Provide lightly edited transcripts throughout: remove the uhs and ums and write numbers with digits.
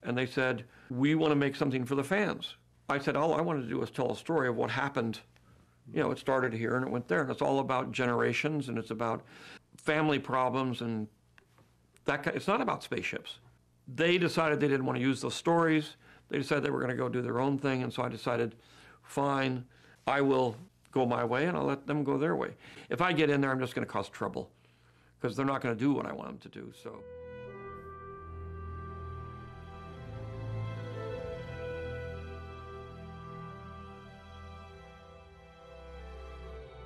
And they said, we want to make something for the fans. I said, all I wanted to do was tell a story of what happened. You know, it started here and it went there, and it's all about generations, and it's about family problems, and it's not about spaceships. They decided they didn't want to use those stories. They decided they were going to go do their own thing, and so I decided, fine, I will go my way, and I'll let them go their way. If I get in there, I'm just going to cause trouble, because they're not going to do what I want them to do, so...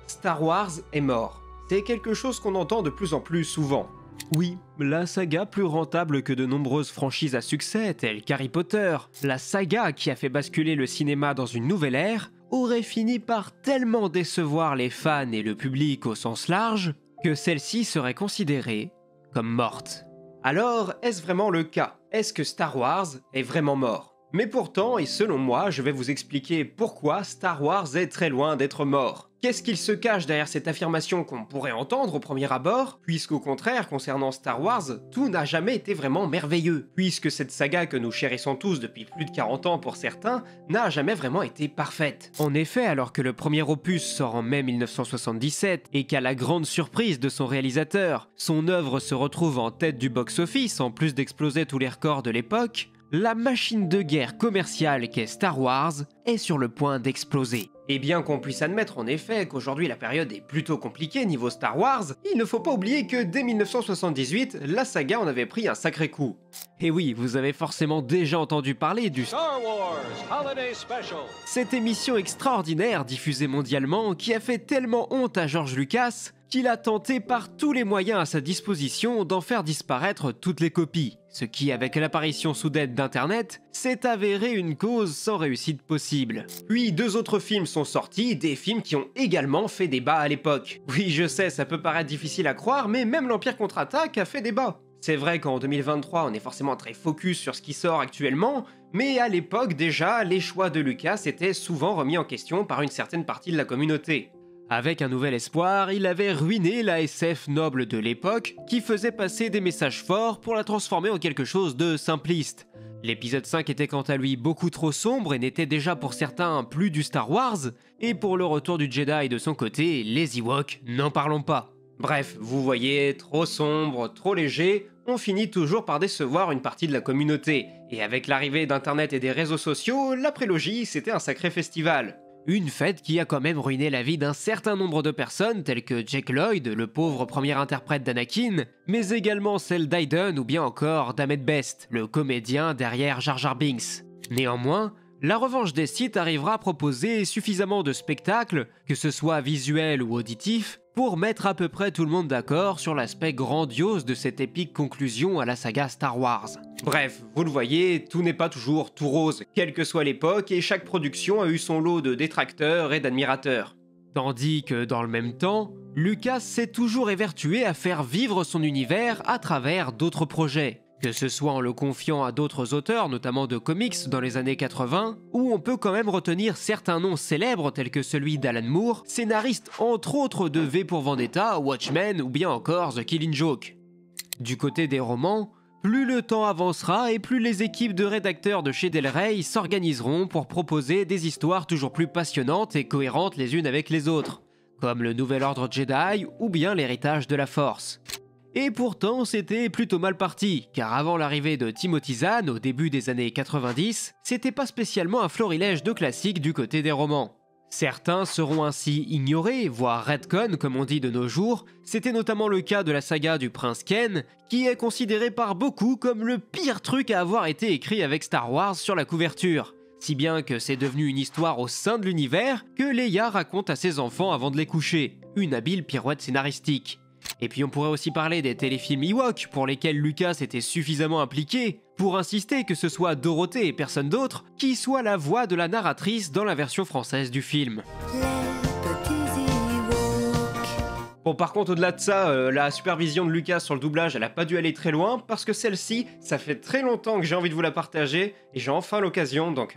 Star Wars est mort. C'est quelque chose qu'on entend de plus en plus souvent. Oui, la saga plus rentable que de nombreuses franchises à succès telles qu'Harry Potter, la saga qui a fait basculer le cinéma dans une nouvelle ère, aurait fini par tellement décevoir les fans et le public au sens large que celle-ci serait considérée comme morte. Alors, est-ce vraiment le cas? Est-ce que Star Wars est vraiment mort? Mais pourtant, et selon moi, je vais vous expliquer pourquoi Star Wars est très loin d'être mort. Qu'est-ce qu'il se cache derrière cette affirmation qu'on pourrait entendre au premier abord, puisqu'au contraire, concernant Star Wars, tout n'a jamais été vraiment merveilleux, puisque cette saga que nous chérissons tous depuis plus de 40 ans pour certains, n'a jamais vraiment été parfaite. En effet, alors que le premier opus sort en mai 1977, et qu'à la grande surprise de son réalisateur, son œuvre se retrouve en tête du box-office en plus d'exploser tous les records de l'époque, la machine de guerre commerciale qu'est Star Wars est sur le point d'exploser. Et bien qu'on puisse admettre en effet qu'aujourd'hui la période est plutôt compliquée niveau Star Wars, il ne faut pas oublier que dès 1978, la saga en avait pris un sacré coup. Et oui, vous avez forcément déjà entendu parler du Star Wars Holiday Special. Cette émission extraordinaire diffusée mondialement qui a fait tellement honte à George Lucas qu'il a tenté par tous les moyens à sa disposition d'en faire disparaître toutes les copies, ce qui, avec l'apparition soudaine d'Internet, s'est avéré une cause sans réussite possible. Puis 2 autres films sont sortis, des films qui ont également fait débat à l'époque. Oui, je sais, ça peut paraître difficile à croire, mais même l'Empire contre-attaque a fait débat. C'est vrai qu'en 2023, on est forcément très focus sur ce qui sort actuellement, mais à l'époque déjà, les choix de Lucas étaient souvent remis en question par une certaine partie de la communauté. Avec un nouvel espoir, il avait ruiné la SF noble de l'époque, qui faisait passer des messages forts pour la transformer en quelque chose de simpliste. L'épisode 5 était quant à lui beaucoup trop sombre et n'était déjà pour certains plus du Star Wars, et pour le retour du Jedi de son côté, les Ewoks, n'en parlons pas. Bref, vous voyez, trop sombre, trop léger, on finit toujours par décevoir une partie de la communauté. Et avec l'arrivée d'Internet et des réseaux sociaux, la prélogie, c'était un sacré festival. Une fête qui a quand même ruiné la vie d'un certain nombre de personnes telles que Jake Lloyd, le pauvre premier interprète d'Anakin, mais également celle d'Aiden ou bien encore d'Ahmed Best, le comédien derrière Jar Jar Binks. Néanmoins, la revanche des Sith arrivera à proposer suffisamment de spectacles, que ce soit visuel ou auditif, pour mettre à peu près tout le monde d'accord sur l'aspect grandiose de cette épique conclusion à la saga Star Wars. Bref, vous le voyez, tout n'est pas toujours tout rose, quelle que soit l'époque, et chaque production a eu son lot de détracteurs et d'admirateurs. Tandis que dans le même temps, Lucas s'est toujours évertué à faire vivre son univers à travers d'autres projets. Que ce soit en le confiant à d'autres auteurs, notamment de comics dans les années 80, où on peut quand même retenir certains noms célèbres tels que celui d'Alan Moore, scénariste entre autres de V pour Vendetta, Watchmen ou bien encore The Killing Joke. Du côté des romans, plus le temps avancera et plus les équipes de rédacteurs de chez Del Rey s'organiseront pour proposer des histoires toujours plus passionnantes et cohérentes les unes avec les autres, comme le Nouvel Ordre Jedi ou bien l'Héritage de la Force. Et pourtant, c'était plutôt mal parti, car avant l'arrivée de Timothy Zahn au début des années 90, c'était pas spécialement un florilège de classiques du côté des romans. Certains seront ainsi ignorés, voire retcon comme on dit de nos jours, c'était notamment le cas de la saga du Prince Ken, qui est considéré par beaucoup comme le pire truc à avoir été écrit avec Star Wars sur la couverture. Si bien que c'est devenu une histoire au sein de l'univers que Leia raconte à ses enfants avant de les coucher, une habile pirouette scénaristique. Et puis on pourrait aussi parler des téléfilms Ewok pour lesquels Lucas était suffisamment impliqué pour insister que ce soit Dorothée et personne d'autre qui soit la voix de la narratrice dans la version française du film. Bon, par contre, au-delà de ça, la supervision de Lucas sur le doublage, elle a pas dû aller très loin parce que celle-ci, ça fait très longtemps que j'ai envie de vous la partager et j'ai enfin l'occasion, donc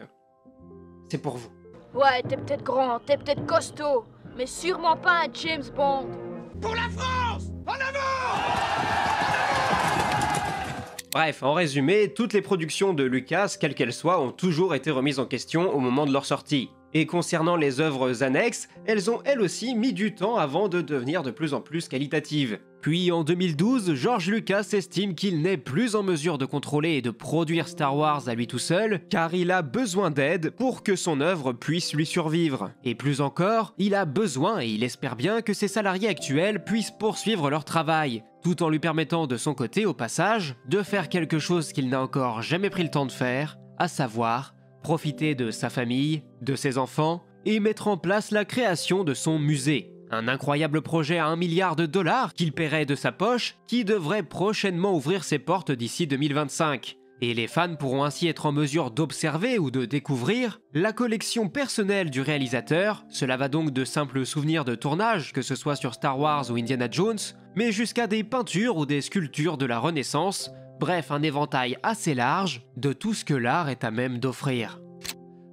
c'est pour vous. Ouais, t'es peut-être grand, t'es peut-être costaud, mais sûrement pas un James Bond. Pour la France! En avant! Bref, en résumé, toutes les productions de Lucas, quelles qu'elles soient, ont toujours été remises en question au moment de leur sortie. Et concernant les œuvres annexes, elles ont elles aussi mis du temps avant de devenir de plus en plus qualitatives. Puis en 2012, George Lucas estime qu'il n'est plus en mesure de contrôler et de produire Star Wars à lui tout seul, car il a besoin d'aide pour que son œuvre puisse lui survivre. Et plus encore, il a besoin, et il espère bien, que ses salariés actuels puissent poursuivre leur travail, tout en lui permettant de son côté, au passage, de faire quelque chose qu'il n'a encore jamais pris le temps de faire, à savoir profiter de sa famille, de ses enfants, et mettre en place la création de son musée. Un incroyable projet à $1 milliard qu'il paierait de sa poche, qui devrait prochainement ouvrir ses portes d'ici 2025. Et les fans pourront ainsi être en mesure d'observer ou de découvrir la collection personnelle du réalisateur. Cela va donc de simples souvenirs de tournage, que ce soit sur Star Wars ou Indiana Jones, mais jusqu'à des peintures ou des sculptures de la Renaissance. Bref, un éventail assez large de tout ce que l'art est à même d'offrir.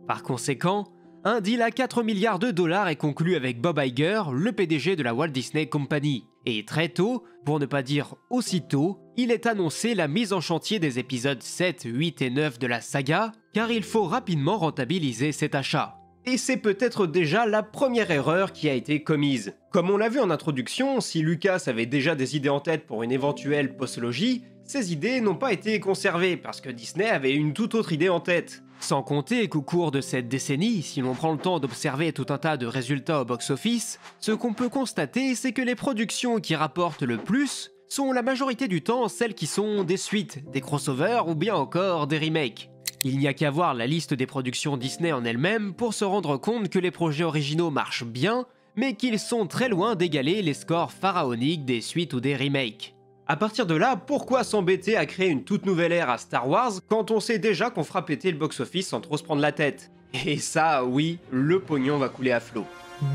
Par conséquent, un deal à $4 milliards est conclu avec Bob Iger, le PDG de la Walt Disney Company. Et très tôt, pour ne pas dire aussitôt, il est annoncé la mise en chantier des épisodes 7, 8 et 9 de la saga, car il faut rapidement rentabiliser cet achat. Et c'est peut-être déjà la première erreur qui a été commise. Comme on l'a vu en introduction, si Lucas avait déjà des idées en tête pour une éventuelle postlogie, ces idées n'ont pas été conservées parce que Disney avait une toute autre idée en tête. Sans compter qu'au cours de cette décennie, si l'on prend le temps d'observer tout un tas de résultats au box-office, ce qu'on peut constater, c'est que les productions qui rapportent le plus sont la majorité du temps celles qui sont des suites, des crossovers ou bien encore des remakes. Il n'y a qu'à voir la liste des productions Disney en elle-même pour se rendre compte que les projets originaux marchent bien, mais qu'ils sont très loin d'égaler les scores pharaoniques des suites ou des remakes. À partir de là, pourquoi s'embêter à créer une toute nouvelle ère à Star Wars quand on sait déjà qu'on fera péter le box-office sans trop se prendre la tête? Et ça, oui, le pognon va couler à flot.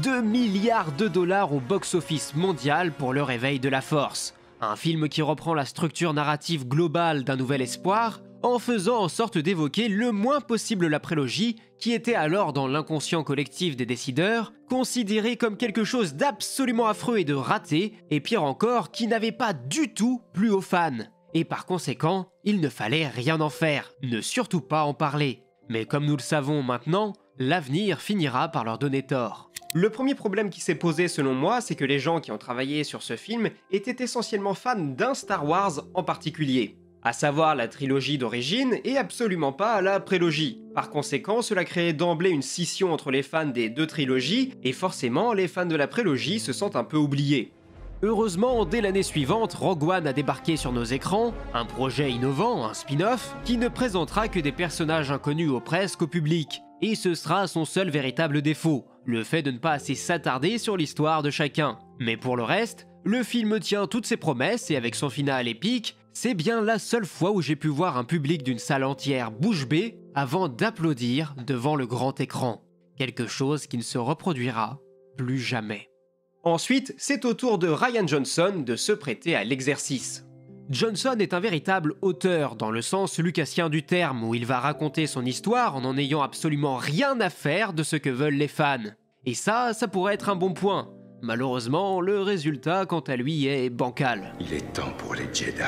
$2 milliards au box-office mondial pour le réveil de la Force. Un film qui reprend la structure narrative globale d'un nouvel espoir, en faisant en sorte d'évoquer le moins possible la prélogie, qui était alors dans l'inconscient collectif des décideurs, considérée comme quelque chose d'absolument affreux et de raté, et pire encore, qui n'avait pas du tout plu aux fans. Et par conséquent, il ne fallait rien en faire, ne surtout pas en parler. Mais comme nous le savons maintenant, l'avenir finira par leur donner tort. Le premier problème qui s'est posé selon moi, c'est que les gens qui ont travaillé sur ce film étaient essentiellement fans d'un Star Wars en particulier. À savoir la trilogie d'origine et absolument pas la prélogie. Par conséquent, cela créait d'emblée une scission entre les fans des deux trilogies, et forcément, les fans de la prélogie se sentent un peu oubliés. Heureusement, dès l'année suivante, Rogue One a débarqué sur nos écrans, un projet innovant, un spin-off, qui ne présentera que des personnages inconnus ou presque au public. Et ce sera son seul véritable défaut, le fait de ne pas assez s'attarder sur l'histoire de chacun. Mais pour le reste, le film tient toutes ses promesses et avec son final épique, c'est bien la seule fois où j'ai pu voir un public d'une salle entière bouche bée avant d'applaudir devant le grand écran. Quelque chose qui ne se reproduira plus jamais. Ensuite, c'est au tour de Rian Johnson de se prêter à l'exercice. Johnson est un véritable auteur dans le sens lucassien du terme où il va raconter son histoire en n'en ayant absolument rien à faire de ce que veulent les fans. Et ça pourrait être un bon point. Malheureusement, le résultat, quant à lui, est bancal. Il est temps pour les Jedi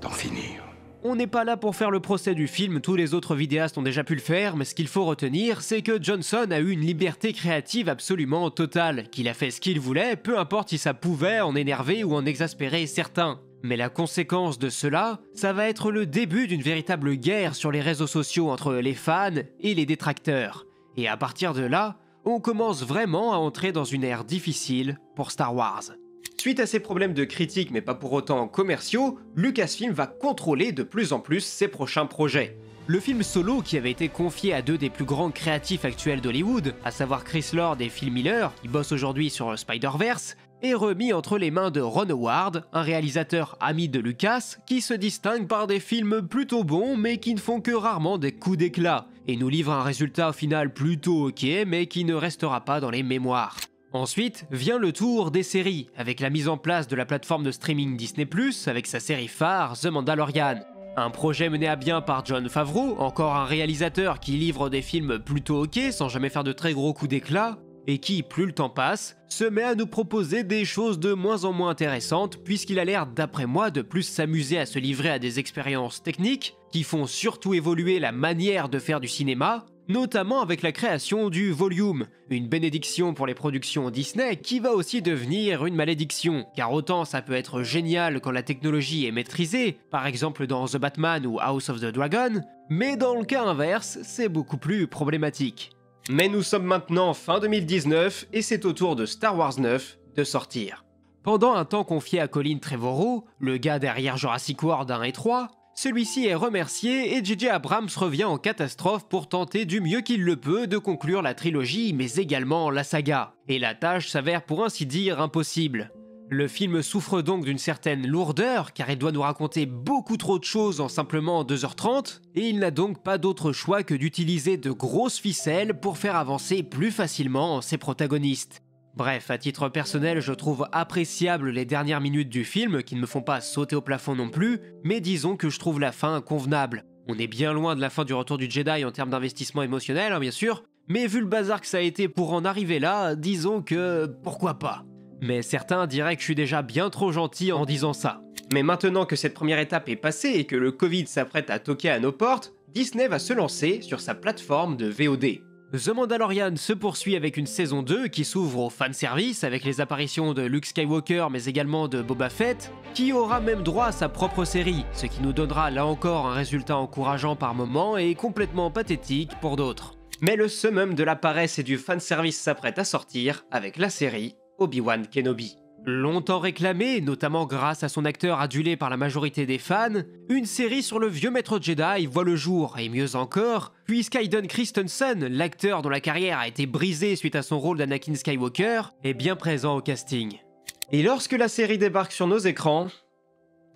d'en finir. On n'est pas là pour faire le procès du film, tous les autres vidéastes ont déjà pu le faire, mais ce qu'il faut retenir, c'est que Johnson a eu une liberté créative absolument totale, qu'il a fait ce qu'il voulait, peu importe si ça pouvait en énerver ou en exaspérer certains. Mais la conséquence de cela, ça va être le début d'une véritable guerre sur les réseaux sociaux entre les fans et les détracteurs. Et à partir de là, on commence vraiment à entrer dans une ère difficile pour Star Wars. Suite à ces problèmes de critique mais pas pour autant commerciaux, Lucasfilm va contrôler de plus en plus ses prochains projets. Le film Solo, qui avait été confié à deux des plus grands créatifs actuels d'Hollywood, à savoir Chris Lord et Phil Miller, qui bossent aujourd'hui sur Spider-Verse, est remis entre les mains de Ron Howard, un réalisateur ami de Lucas, qui se distingue par des films plutôt bons mais qui ne font que rarement des coups d'éclat, et nous livre un résultat au final plutôt ok mais qui ne restera pas dans les mémoires. Ensuite vient le tour des séries, avec la mise en place de la plateforme de streaming Disney+, avec sa série phare The Mandalorian. Un projet mené à bien par Jon Favreau, encore un réalisateur qui livre des films plutôt ok sans jamais faire de très gros coups d'éclat, et qui, plus le temps passe, se met à nous proposer des choses de moins en moins intéressantes puisqu'il a l'air, d'après moi, de plus s'amuser à se livrer à des expériences techniques qui font surtout évoluer la manière de faire du cinéma, notamment avec la création du Volume, une bénédiction pour les productions Disney qui va aussi devenir une malédiction, car autant ça peut être génial quand la technologie est maîtrisée, par exemple dans The Batman ou House of the Dragon, mais dans le cas inverse, c'est beaucoup plus problématique. Mais nous sommes maintenant fin 2019 et c'est au tour de Star Wars 9 de sortir. Pendant un temps confié à Colin Trevorrow, le gars derrière Jurassic World 1 et 3, celui-ci est remercié et J.J. Abrams revient en catastrophe pour tenter du mieux qu'il le peut de conclure la trilogie mais également la saga. Et la tâche s'avère pour ainsi dire impossible. Le film souffre donc d'une certaine lourdeur car il doit nous raconter beaucoup trop de choses en simplement 2h30 et il n'a donc pas d'autre choix que d'utiliser de grosses ficelles pour faire avancer plus facilement ses protagonistes. Bref, à titre personnel, je trouve appréciable les dernières minutes du film qui ne me font pas sauter au plafond non plus, mais disons que je trouve la fin convenable. On est bien loin de la fin du Retour du Jedi en termes d'investissement émotionnel, bien sûr, mais vu le bazar que ça a été pour en arriver là, disons que pourquoi pas. Mais certains diraient que je suis déjà bien trop gentil en disant ça. Mais maintenant que cette première étape est passée et que le Covid s'apprête à toquer à nos portes, Disney va se lancer sur sa plateforme de VOD. The Mandalorian se poursuit avec une saison 2 qui s'ouvre au fanservice avec les apparitions de Luke Skywalker mais également de Boba Fett, qui aura même droit à sa propre série, ce qui nous donnera là encore un résultat encourageant par moments et complètement pathétique pour d'autres. Mais le summum de la paresse et du fanservice s'apprête à sortir avec la série Obi-Wan Kenobi. Longtemps réclamée, notamment grâce à son acteur adulé par la majorité des fans, une série sur le vieux maître Jedi voit le jour, et mieux encore, puisqu'Hayden Christensen, l'acteur dont la carrière a été brisée suite à son rôle d'Anakin Skywalker, est bien présent au casting. Et lorsque la série débarque sur nos écrans,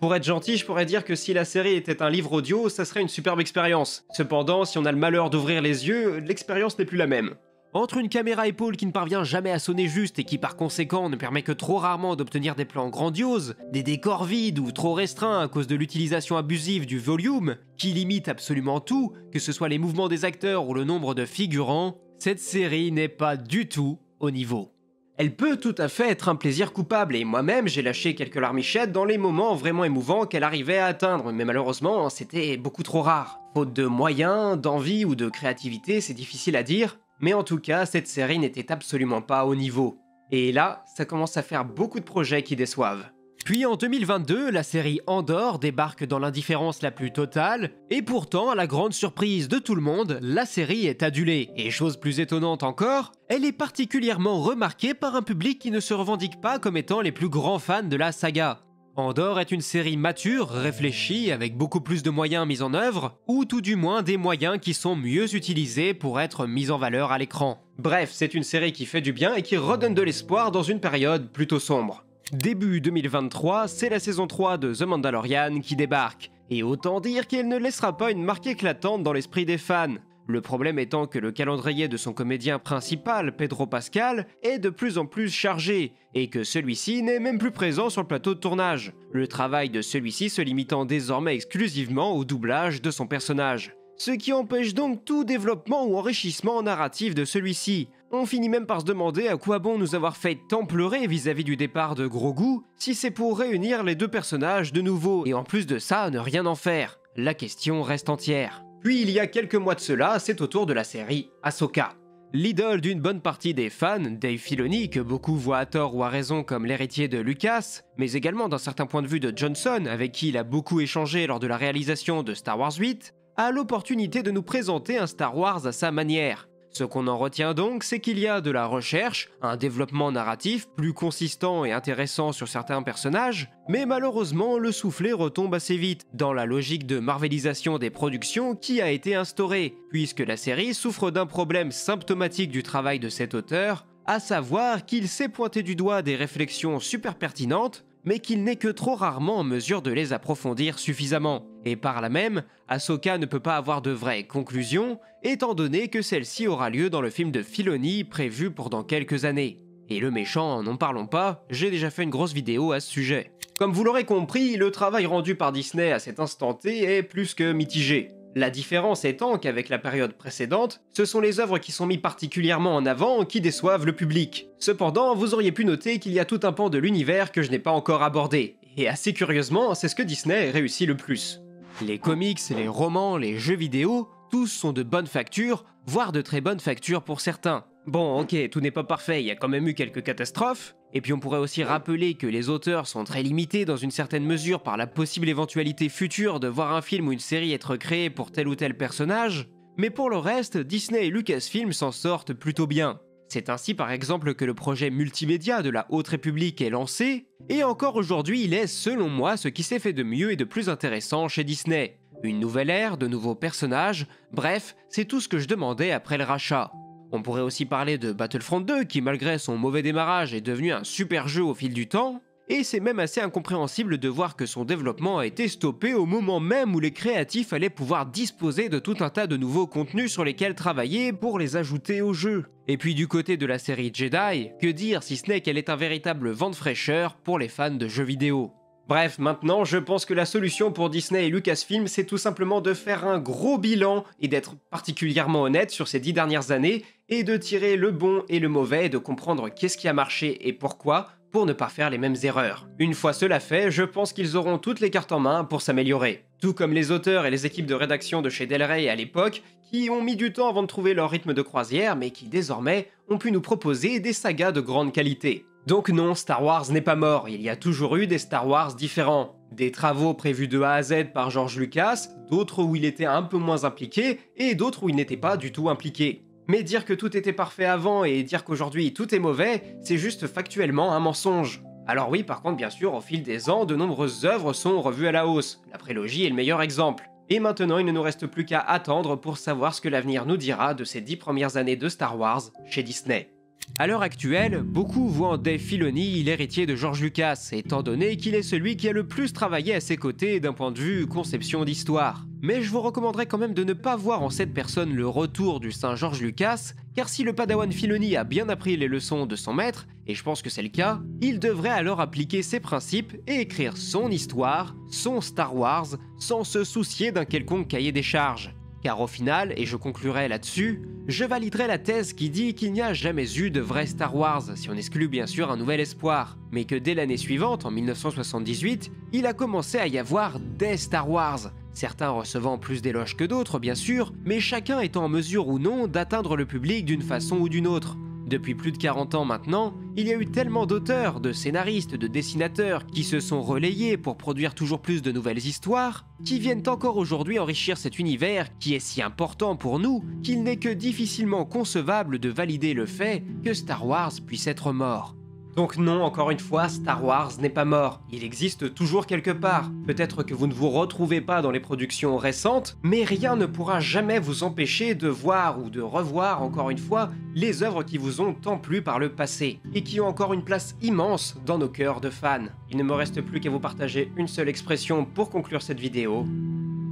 pour être gentil, je pourrais dire que si la série était un livre audio, ça serait une superbe expérience. Cependant, si on a le malheur d'ouvrir les yeux, l'expérience n'est plus la même. Entre une caméra épaule qui ne parvient jamais à sonner juste et qui par conséquent ne permet que trop rarement d'obtenir des plans grandioses, des décors vides ou trop restreints à cause de l'utilisation abusive du volume, qui limite absolument tout, que ce soit les mouvements des acteurs ou le nombre de figurants, cette série n'est pas du tout au niveau. Elle peut tout à fait être un plaisir coupable et moi-même j'ai lâché quelques larmichettes dans les moments vraiment émouvants qu'elle arrivait à atteindre, mais malheureusement c'était beaucoup trop rare. Faute de moyens, d'envie ou de créativité, c'est difficile à dire, mais en tout cas cette série n'était absolument pas au niveau. Et là, ça commence à faire beaucoup de projets qui déçoivent. Puis en 2022, la série Andor débarque dans l'indifférence la plus totale, et pourtant, à la grande surprise de tout le monde, la série est adulée. Et chose plus étonnante encore, elle est particulièrement remarquée par un public qui ne se revendique pas comme étant les plus grands fans de la saga. Andor est une série mature, réfléchie, avec beaucoup plus de moyens mis en œuvre, ou tout du moins des moyens qui sont mieux utilisés pour être mis en valeur à l'écran. Bref, c'est une série qui fait du bien et qui redonne de l'espoir dans une période plutôt sombre. Début 2023, c'est la saison 3 de The Mandalorian qui débarque, et autant dire qu'elle ne laissera pas une marque éclatante dans l'esprit des fans. Le problème étant que le calendrier de son comédien principal, Pedro Pascal, est de plus en plus chargé, et que celui-ci n'est même plus présent sur le plateau de tournage, le travail de celui-ci se limitant désormais exclusivement au doublage de son personnage. Ce qui empêche donc tout développement ou enrichissement narratif de celui-ci. On finit même par se demander à quoi bon nous avoir fait tant pleurer vis-à-vis du départ de Grogu, si c'est pour réunir les deux personnages de nouveau, et en plus de ça, ne rien en faire. La question reste entière. Puis il y a quelques mois de cela, c'est au tour de la série Ahsoka. L'idole d'une bonne partie des fans, Dave Filoni, que beaucoup voient à tort ou à raison comme l'héritier de Lucas, mais également d'un certain point de vue de Johnson, avec qui il a beaucoup échangé lors de la réalisation de Star Wars 8, a l'opportunité de nous présenter un Star Wars à sa manière. Ce qu'on en retient donc, c'est qu'il y a de la recherche, un développement narratif plus consistant et intéressant sur certains personnages, mais malheureusement le soufflet retombe assez vite, dans la logique de marvelisation des productions qui a été instaurée, puisque la série souffre d'un problème symptomatique du travail de cet auteur, à savoir qu'il sait pointer du doigt des réflexions super pertinentes, mais qu'il n'est que trop rarement en mesure de les approfondir suffisamment. Et par là même, Ahsoka ne peut pas avoir de vraie conclusion, étant donné que celle-ci aura lieu dans le film de Filoni prévu pour dans quelques années. Et le méchant, n'en parlons pas, j'ai déjà fait une grosse vidéo à ce sujet. Comme vous l'aurez compris, le travail rendu par Disney à cet instant T est plus que mitigé. La différence étant qu'avec la période précédente, ce sont les œuvres qui sont mises particulièrement en avant qui déçoivent le public. Cependant, vous auriez pu noter qu'il y a tout un pan de l'univers que je n'ai pas encore abordé. Et assez curieusement, c'est ce que Disney réussit le plus. Les comics, les romans, les jeux vidéo, tous sont de bonne facture, voire de très bonne facture pour certains. Bon, ok, tout n'est pas parfait, il y a quand même eu quelques catastrophes. Et puis on pourrait aussi rappeler que les auteurs sont très limités dans une certaine mesure par la possible éventualité future de voir un film ou une série être créé pour tel ou tel personnage. Mais pour le reste, Disney et Lucasfilm s'en sortent plutôt bien. C'est ainsi par exemple que le projet multimédia de la Haute République est lancé, et encore aujourd'hui il est selon moi ce qui s'est fait de mieux et de plus intéressant chez Disney. Une nouvelle ère, de nouveaux personnages, bref, c'est tout ce que je demandais après le rachat. On pourrait aussi parler de Battlefront 2 qui malgré son mauvais démarrage est devenu un super jeu au fil du temps, et c'est même assez incompréhensible de voir que son développement a été stoppé au moment même où les créatifs allaient pouvoir disposer de tout un tas de nouveaux contenus sur lesquels travailler pour les ajouter au jeu. Et puis du côté de la série Jedi, que dire si ce n'est qu'elle est un véritable vent de fraîcheur pour les fans de jeux vidéo. Bref, maintenant, je pense que la solution pour Disney et Lucasfilm, c'est tout simplement de faire un gros bilan et d'être particulièrement honnête sur ces 10 dernières années et de tirer le bon et le mauvais et de comprendre qu'est-ce qui a marché et pourquoi pour ne pas faire les mêmes erreurs. Une fois cela fait, je pense qu'ils auront toutes les cartes en main pour s'améliorer. Tout comme les auteurs et les équipes de rédaction de chez Del Rey à l'époque, qui ont mis du temps avant de trouver leur rythme de croisière, mais qui désormais ont pu nous proposer des sagas de grande qualité. Donc non, Star Wars n'est pas mort, il y a toujours eu des Star Wars différents. Des travaux prévus de A à Z par George Lucas, d'autres où il était un peu moins impliqué, et d'autres où il n'était pas du tout impliqué. Mais dire que tout était parfait avant et dire qu'aujourd'hui tout est mauvais, c'est juste factuellement un mensonge. Alors oui, par contre, bien sûr, au fil des ans, de nombreuses œuvres sont revues à la hausse. La prélogie est le meilleur exemple. Et maintenant, il ne nous reste plus qu'à attendre pour savoir ce que l'avenir nous dira de ces 10 premières années de Star Wars chez Disney. À l'heure actuelle, beaucoup voient en Dave Filoni l'héritier de George Lucas, étant donné qu'il est celui qui a le plus travaillé à ses côtés d'un point de vue conception d'histoire. Mais je vous recommanderais quand même de ne pas voir en cette personne le retour du saint George Lucas, car si le padawan Filoni a bien appris les leçons de son maître, et je pense que c'est le cas, il devrait alors appliquer ses principes et écrire son histoire, son Star Wars, sans se soucier d'un quelconque cahier des charges. Car au final, et je conclurai là-dessus, je validerai la thèse qui dit qu'il n'y a jamais eu de vrai Star Wars, si on exclut bien sûr Un Nouvel Espoir, mais que dès l'année suivante, en 1978, il a commencé à y avoir des Star Wars, certains recevant plus d'éloges que d'autres bien sûr, mais chacun étant en mesure ou non d'atteindre le public d'une façon ou d'une autre. Depuis plus de 40 ans maintenant, il y a eu tellement d'auteurs, de scénaristes, de dessinateurs qui se sont relayés pour produire toujours plus de nouvelles histoires, qui viennent encore aujourd'hui enrichir cet univers qui est si important pour nous qu'il n'est que difficilement concevable de valider le fait que Star Wars puisse être mort. Donc non, encore une fois, Star Wars n'est pas mort, il existe toujours quelque part. Peut-être que vous ne vous retrouvez pas dans les productions récentes, mais rien ne pourra jamais vous empêcher de voir ou de revoir encore une fois les œuvres qui vous ont tant plu par le passé, et qui ont encore une place immense dans nos cœurs de fans. Il ne me reste plus qu'à vous partager une seule expression pour conclure cette vidéo.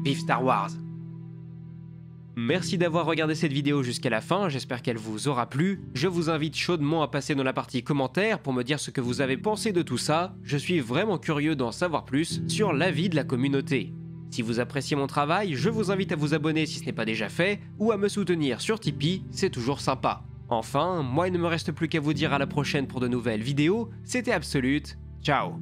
Vive Star Wars! Merci d'avoir regardé cette vidéo jusqu'à la fin, j'espère qu'elle vous aura plu. Je vous invite chaudement à passer dans la partie commentaires pour me dire ce que vous avez pensé de tout ça. Je suis vraiment curieux d'en savoir plus sur l'avis de la communauté. Si vous appréciez mon travail, je vous invite à vous abonner si ce n'est pas déjà fait, ou à me soutenir sur Tipeee, c'est toujours sympa. Enfin, moi il ne me reste plus qu'à vous dire à la prochaine pour de nouvelles vidéos, c'était Absolute, ciao!